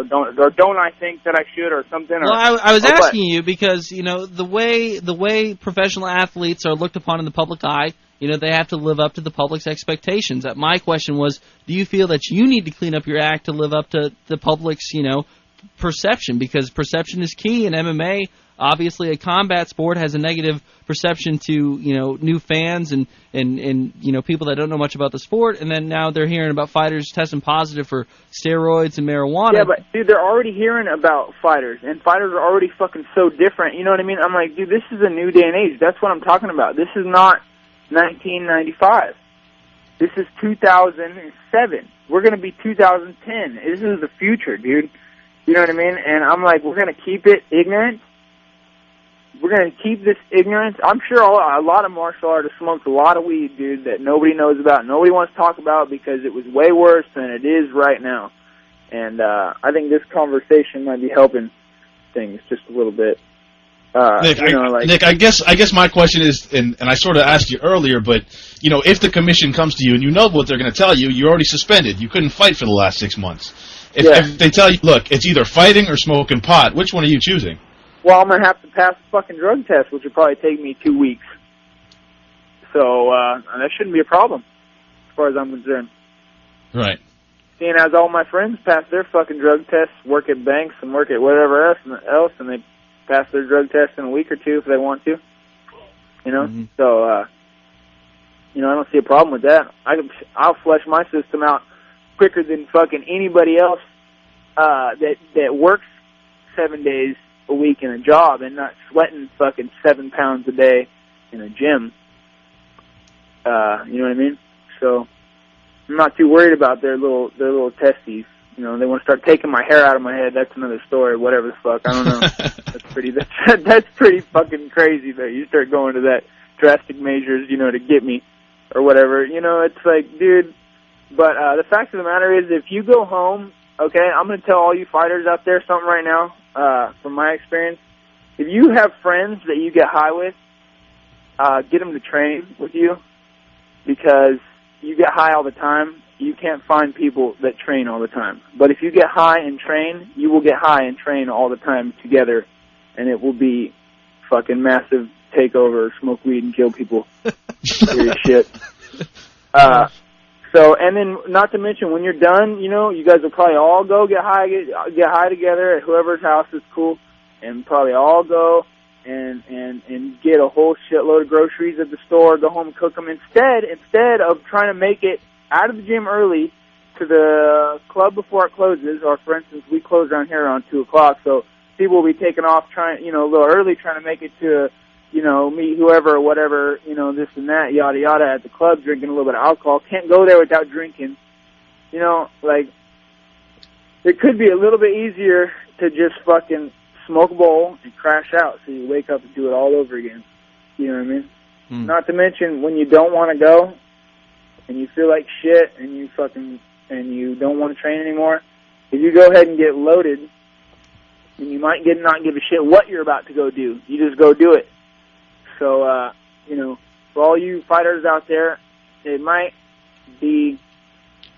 don't I think that I should or something? Well, I was asking you because, you know, the way professional athletes are looked upon in the public eye, you know, they have to live up to the public's expectations. My question was, do you feel that you need to clean up your act to live up to the public's, you know, perception? Because perception is key in MMA. Obviously, a combat sport has a negative perception to, you know, new fans and you know, people that don't know much about the sport, and then now they're hearing about fighters testing positive for steroids and marijuana. Yeah, but, dude, they're already hearing about fighters, and fighters are already fucking so different. You know what I mean? I'm like, dude, this is a new day and age. That's what I'm talking about. This is not 1995. This is 2007. We're going to be 2010. This is the future, dude. You know what I mean? And I'm like, we're going to keep it ignorant. We're going to keep this ignorance. I'm sure a lot of martial artists smoked a lot of weed, dude, that nobody knows about, nobody wants to talk about because it was way worse than it is right now. And I think this conversation might be helping things just a little bit. Nick, Nick, I guess my question is, and I sort of asked you earlier, but, you know, if the commission comes to you and you know what they're going to tell you, you're already suspended. You couldn't fight for the last 6 months. If they tell you, look, it's either fighting or smoking pot, which one are you choosing? Well, I'm going to have to pass the fucking drug test, which will probably take me 2 weeks. So that shouldn't be a problem, as far as I'm concerned. Right. Seeing as all my friends pass their fucking drug tests, work at banks and work at whatever else, and they pass their drug test in a week or two if they want to. You know? Mm-hmm. So, you know, I don't see a problem with that. I'll flush my system out quicker than fucking anybody else that works 7 days a week in a job and not sweating fucking 7 pounds a day in a gym. You know what I mean? So I'm not too worried about their little testes. You know, they want to start taking my hair out of my head. That's another story. Whatever the fuck, I don't know. That's pretty fucking crazy that you start going to that drastic measures, you know, to get me or whatever. You know, it's like, dude. But the fact of the matter is, if you go home, okay, I'm going to tell all you fighters out there something right now. From my experience, if you have friends that you get high with, get them to train with you, because you get high all the time. You can't find people that train all the time. But if you get high and train, you will get high and train all the time together, and it will be fucking massive takeover, smoke weed and kill people. Serious shit. So, and then, not to mention, when you're done, you know, you guys will probably all go get high together at whoever's house is cool, and probably all go and get a whole shitload of groceries at the store, go home and cook them. Instead of trying to make it out of the gym early to the club before it closes, or for instance, we close around here around 2 o'clock, so people will be taking off trying, you know, a little early, trying to make it to, you know, meet whoever or whatever, you know, this and that, yada yada, at the club, drinking a little bit of alcohol. Can't go there without drinking. You know, like, it could be a little bit easier to just fucking smoke a bowl and crash out so you wake up and do it all over again. You know what I mean? Not to mention, when you don't want to go and you feel like shit and you don't want to train anymore, if you go ahead and get loaded, then you might not give a shit what you're about to go do. You just go do it. So, you know, for all you fighters out there, it might be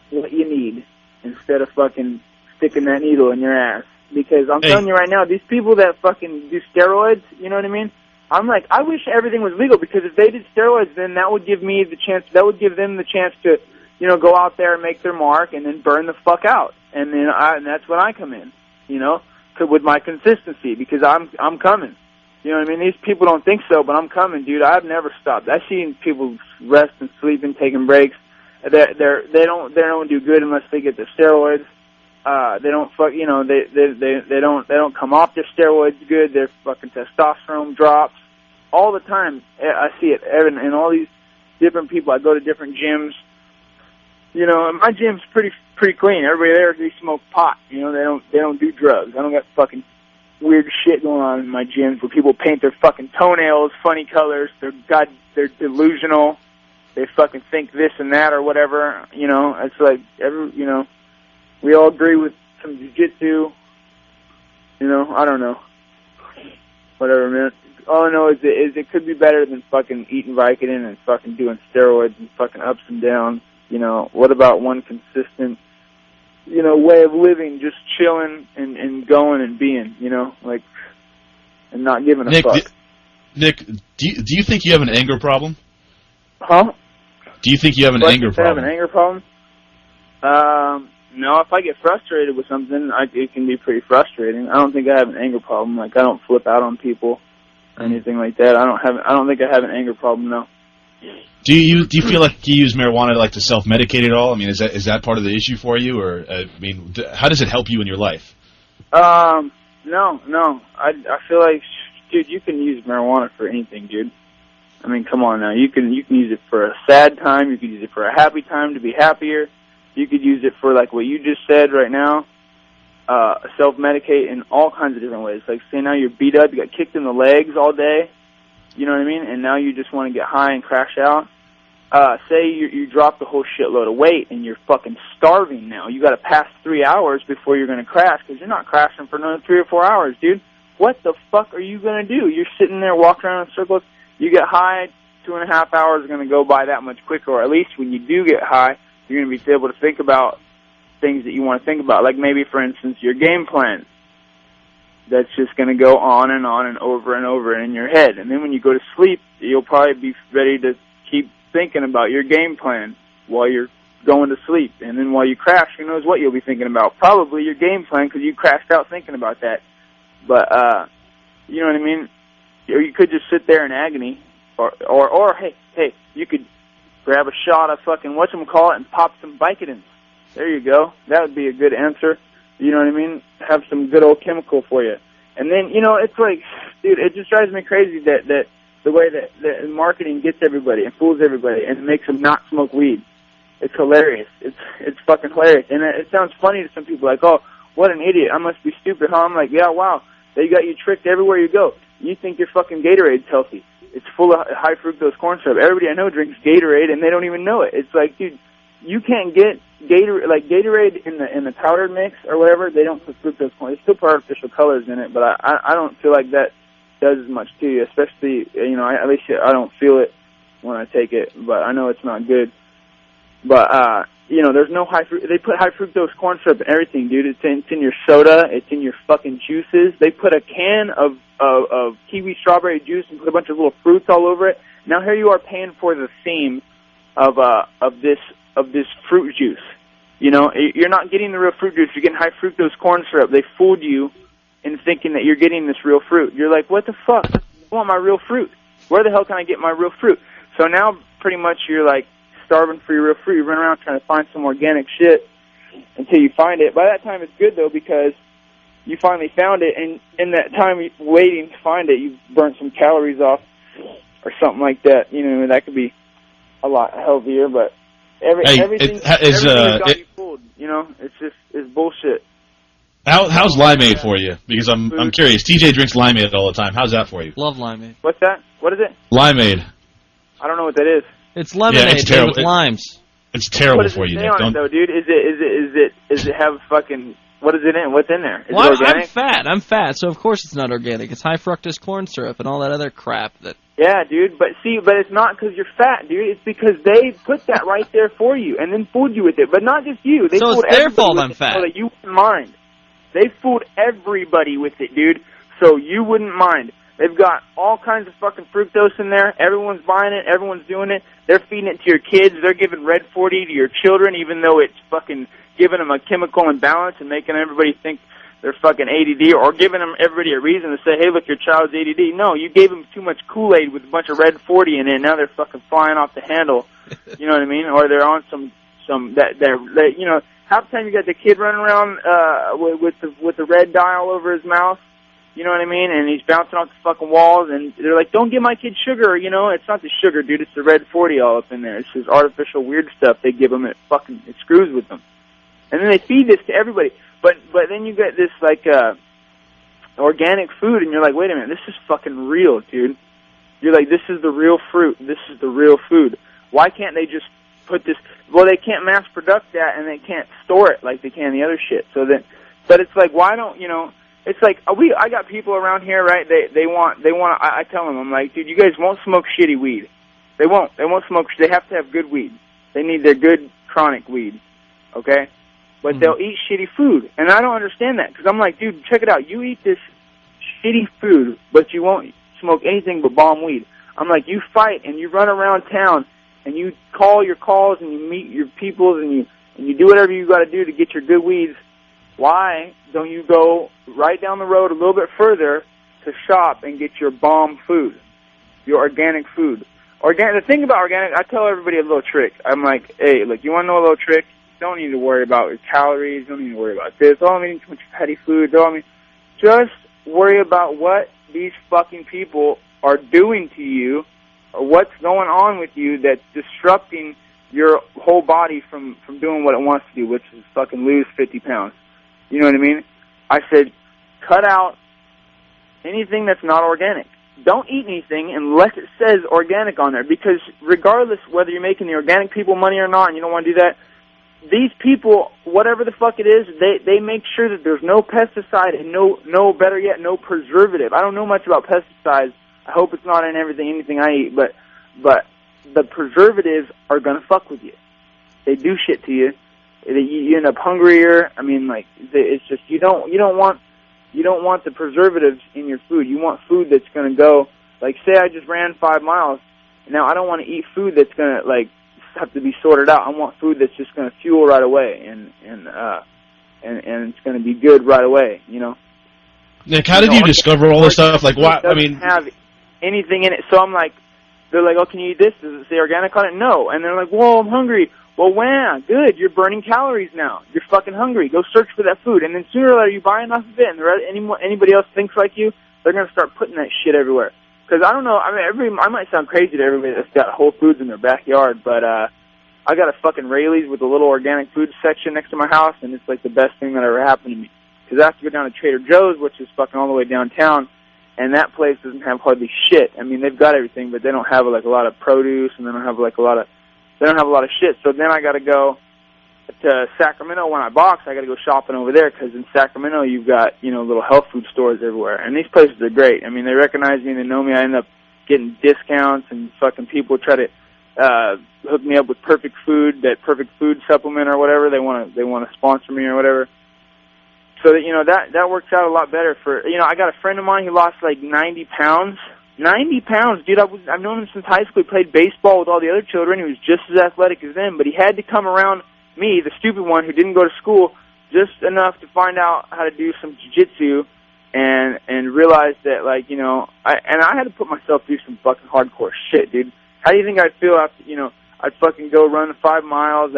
what you need instead of fucking sticking that needle in your ass. Because I'm telling you right now, these people that fucking do steroids, you know what I mean? I'm like, I wish everything was legal, because if they did steroids, then that would give me the chance, that would give them the chance to, you know, go out there and make their mark and then burn the fuck out. And then and that's when I come in, you know, with my consistency, because I'm coming. You know what I mean? These people don't think so, but I'm coming, dude. I've never stopped. I've seen people rest and sleeping, taking breaks. They don't do good unless they get the steroids. They don't fuck. You know, they don't come off their steroids good. Their fucking testosterone drops all the time. I see it in all these different people. I go to different gyms. You know, and my gym's pretty clean. Everybody there, they smoke pot. You know, they don't do drugs. I don't got fucking weird shit going on in my gyms where people paint their fucking toenails funny colors. They're delusional. They fucking think this and that or whatever. You know, it's like you know, we all agree with some jiu-jitsu. You know, I don't know. Whatever, man. All I know is it could be better than fucking eating Vicodin and fucking doing steroids and fucking ups and downs. You know, what about one consistent, way of living, just chilling and going and being, like, and not giving a fuck. Nick, do you think you have an anger problem? Huh? Do you think you have an anger problem? I have an anger problem? No, if I get frustrated with something, it can be pretty frustrating. I don't think I have an anger problem. Like, I don't flip out on people or anything like that. I don't think I have an anger problem, no. Do you feel like you use marijuana to self-medicate at all? I mean, is that part of the issue for you, or how does it help you in your life? No. I feel like, dude, you can use marijuana for anything, dude. I mean, come on now. You can use it for a sad time. You can use it for a happy time to be happier. You could use it for, like, what you just said right now, self-medicate in all kinds of different ways. Like, say now you're beat up, you got kicked in the legs all day, you know what I mean? And now you just want to get high and crash out. Say you dropped a whole shitload of weight and you're fucking starving now. You got to pass 3 hours before you're going to crash because you're not crashing for another 3 or 4 hours, dude. What the fuck are you going to do? You're sitting there walking around in circles. You get high, 2.5 hours are going to go by that much quicker, or at least when you do get high, you're going to be able to think about things that you want to think about. Like maybe, for instance, your game plan. That's just going to go on and over in your head. And then when you go to sleep, you'll probably be ready to keep thinking about your game plan while you're going to sleep. And then while you crash, who knows what you'll be thinking about? Probably your game plan because you crashed out thinking about that. But, you know what I mean? Or you could just sit there in agony. Or hey, you could grab a shot of fucking whatchamacallit and pop some Vicodins. There you go. That would be a good answer. You know what I mean? Have some good old chemical for you. And then, it's like, dude, it just drives me crazy that the way that marketing gets everybody and fools everybody and makes them not smoke weed. It's hilarious. It's fucking hilarious. And it sounds funny to some people, like, oh, what an idiot. I must be stupid, huh? I'm like, yeah, wow. They got you tricked everywhere you go. You think your fucking Gatorade's healthy. It's full of high fructose corn syrup. Everybody I know drinks Gatorade, and they don't even know it. It's like, dude, you can't get Gatorade in the powdered mix or whatever. They don't put fructose corn. They still put artificial colors in it, but I don't feel like that does as much to you. Especially, at least I don't feel it when I take it, but I know it's not good. But there's no high fruit. They put high fructose corn syrup in everything, dude. It's in your soda. It's in your fucking juices. They put a can of kiwi strawberry juice and put a bunch of little fruits all over it. Now here you are paying for the theme of this fruit juice. You're not getting the real fruit juice. You're getting high fructose corn syrup. They fooled you in thinking that you're getting this real fruit. You're like, what the fuck? I want my real fruit. Where the hell can I get my real fruit? So now pretty much you're like starving for your real fruit. You run around trying to find some organic shit until you find it. By that time it's good though because you finally found it, and in that time waiting to find it, you burnt some calories off or something like that. That could be a lot healthier, but everything got you fooled. It's bullshit. How's limeade for you? Because I'm curious. TJ drinks limeade all the time. How's that for you? Love limeade. What's that? What is it? Limeade. I don't know what that is. It's lemonade made with limes. It's terrible for you, Nick. What does it say on it, though, dude? Is it have fucking... What is it in? What's in there? Is it organic? I'm fat, so of course it's not organic. It's high fructose corn syrup and all that other crap that... Yeah, dude, but it's not because you're fat, dude. It's because they put that right there for you and then fooled you with it. But not just you. They so fooled it's their fault I'm fat. So that you wouldn't mind. They fooled everybody with it, dude, so you wouldn't mind. They've got all kinds of fucking fructose in there. Everyone's buying it. Everyone's doing it. They're feeding it to your kids. They're giving Red 40 to your children, even though it's fucking giving them a chemical imbalance and making everybody think they're fucking ADD, or giving them everybody a reason to say, hey, look, your child's ADD. No, you gave them too much Kool-Aid with a bunch of Red 40 in it, and now they're fucking flying off the handle. You know what I mean? Or they're on half the time you got the kid running around with the red dye all over his mouth. You know what I mean? And he's bouncing off the fucking walls, and they're like, don't give my kid sugar, It's not the sugar, dude. It's the Red 40 all up in there. It's this artificial weird stuff they give them. It screws with them. And then they feed this to everybody. But then you get this, organic food, and you're like, wait a minute, this is fucking real, dude. You're like, this is the real fruit. This is the real food. Why can't they just put this... Well, they can't mass product that, and they can't store it like they can the other shit. But it's like, why don't, It's like, I got people around here, right, they want, I tell them, I'm like, dude, you guys won't smoke shitty weed. They won't smoke, they have to have good weed. They need their good chronic weed, okay? but they'll eat shitty food. And I don't understand that, because I'm like, dude, check it out. You eat this shitty food, but you won't smoke anything but bomb weed. I'm like, you fight and you run around town and you call your calls and you meet your peoples and you do whatever you got to do to get your good weeds. Why don't you go right down the road a little bit further to shop and get your bomb food, your organic food? The thing about organic, I tell everybody a little trick. I'm like, hey, look, you want to know a little trick? Don't need to worry about your calories. Don't need to worry about this. Don't need too much fatty food. Just worry about what these fucking people are doing to you, or what's going on with you that's disrupting your whole body from doing what it wants to do, which is fucking lose 50 pounds. You know what I mean? I said, cut out anything that's not organic. Don't eat anything unless it says organic on there, because regardless whether you're making the organic people money or not, and you don't want to do that, these people, whatever the fuck it is, they make sure that there's no pesticide and no better yet, no preservative. I don't know much about pesticides. I hope it's not in anything I eat, but the preservatives are gonna fuck with you. They do shit to you. You end up hungrier. I mean, like, it's just you don't want the preservatives in your food. You want food that's gonna go. Like, say I just ran 5 miles. Now I don't want to eat food that's gonna like have to be sorted out. I want food that's just gonna fuel right away and it's gonna be good right away. You know. Nick, how did you discover all this stuff? Like, why? I mean, have anything in it. So I'm like, they're like, oh, can you eat this? Does it say organic on it? No. And they're like, whoa, I'm hungry. Well, wow, good. You're burning calories now. You're fucking hungry. Go search for that food. And then sooner or later, you buy enough of it, and anybody else thinks like you, they're going to start putting that shit everywhere. Because I don't know, I mean, I might sound crazy to everybody that's got Whole Foods in their backyard, but I got a fucking Rayleigh's with a little organic food section next to my house, and it's like the best thing that ever happened to me. Because I have to go down to Trader Joe's, which is fucking all the way downtown, and that place doesn't have hardly shit. I mean, they've got everything, but they don't have like a lot of produce, and they don't have a lot of shit. So then I got to go to Sacramento when I box. I got to go shopping over there, because in Sacramento you've got, you know, little health food stores everywhere, and these places are great. I mean, they recognize me, they know me. I end up getting discounts, and fucking people try to hook me up with Perfect Food, that Perfect Food supplement or whatever. They want to sponsor me or whatever. So that, you know, that works out a lot better for, you know, I got a friend of mine, he lost like 90 pounds. 90 pounds, dude. I've known him since high school. He played baseball with all the other children. He was just as athletic as them, but he had to come around me, the stupid one who didn't go to school, just enough to find out how to do some jiu-jitsu and realize that, like, you know, I had to put myself through some fucking hardcore shit, dude. How do you think I'd feel after, you know, I'd fucking go run 5 miles,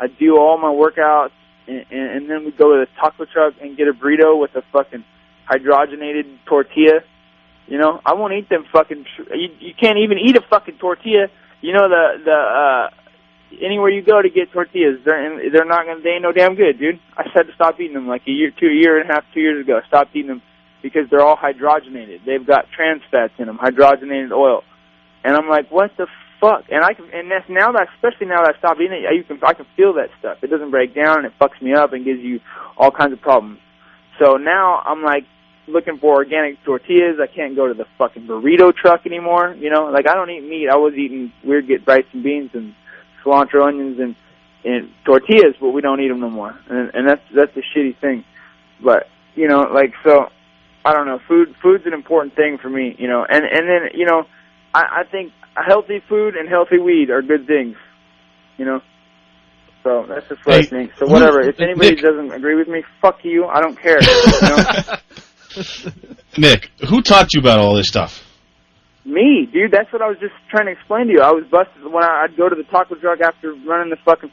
I'd do all my workouts, and then we'd go to the taco truck and get a burrito with a fucking hydrogenated tortilla. You know, I won't eat them fucking. You can't even eat a fucking tortilla. You know, anywhere you go to get tortillas, they're not gonna. They ain't no damn good, dude. I said to stop eating them like a year and a half, 2 years ago. I stopped eating them because they're all hydrogenated. They've got trans fats in them, hydrogenated oil, and I'm like, what the fuck? And that's now that, especially now that I stopped eating it, I can feel that stuff. It doesn't break down, and it fucks me up and gives you all kinds of problems. So now I'm like, looking for organic tortillas. I can't go to the fucking burrito truck anymore. You know, like, I don't eat meat. I was eating weird, get rice and beans and cilantro, onions, and tortillas, but we don't eat them no more. And that's the shitty thing. But, you know, like, so, I don't know. Food's an important thing for me, you know. And then, you know, I think healthy food and healthy weed are good things, you know. So that's just what I think. So whatever. If anybody doesn't agree with me, fuck you. I don't care. You know? Nick, who taught you about all this stuff? Me, dude. That's what I was just trying to explain to you. I was busted when I'd go to the taco truck after running the fucking